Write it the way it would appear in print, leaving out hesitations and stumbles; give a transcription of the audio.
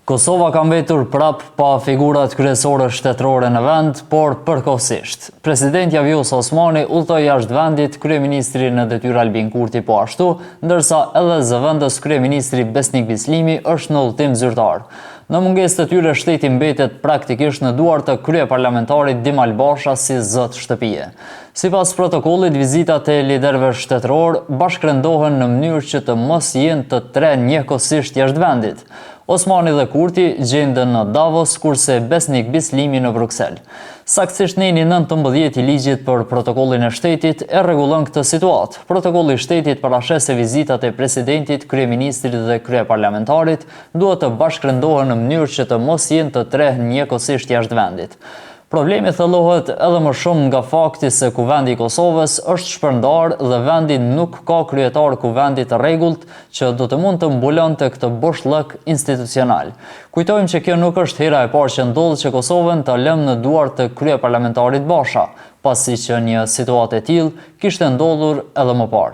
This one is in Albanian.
Kosova ka mbetur prap pa figurat kryesore shtetërore në vend, por përkohësisht. Presidenti Vjosa Osmani udhtoi jashtë vendit kryeministri në detyrë Albin Kurti po ashtu, ndërsa edhe zëvendës kryeministri Besnik Bislimi është në udhëtim zyrtar. Në mungesë të tyre shteti mbetet praktikisht në duar të kryeparlamentarit Dimal Basha si zot shtëpie. Sipas protokollit, vizitat e liderëve shtetëror bashkërendohen në mënyrë që të mos jenë të tre njëkohësisht jashtë vendit. Osmani dhe Kurti gjenden në Davos, kurse Besnik Bislimi në Bruksel. Saktësisht neni 19 i ligjit për protokollin e shtetit e rregullon këtë situatë. Protokolli i shtetit parashes se vizitat e presidentit, kryeministrit dhe kryeparlamentarit duhet të bashkërendohen në mënyrë që të mos jenë të tre njëkohësisht jashtë vendit. Problemi thellohet edhe më shumë nga fakti se kuvendi i Kosovës është shpërndar dhe vendi nuk ka kryetar kuvendi të rregullt që do të mund të mbulonte këtë boshllëk institucional. Kujtojmë që kjo nuk është hera e parë që ndodh që Kosovën ta lëmë në duar të kryeparlamentarit Basha, pasi që një situatë e tillë kishte ndodhur edhe më parë.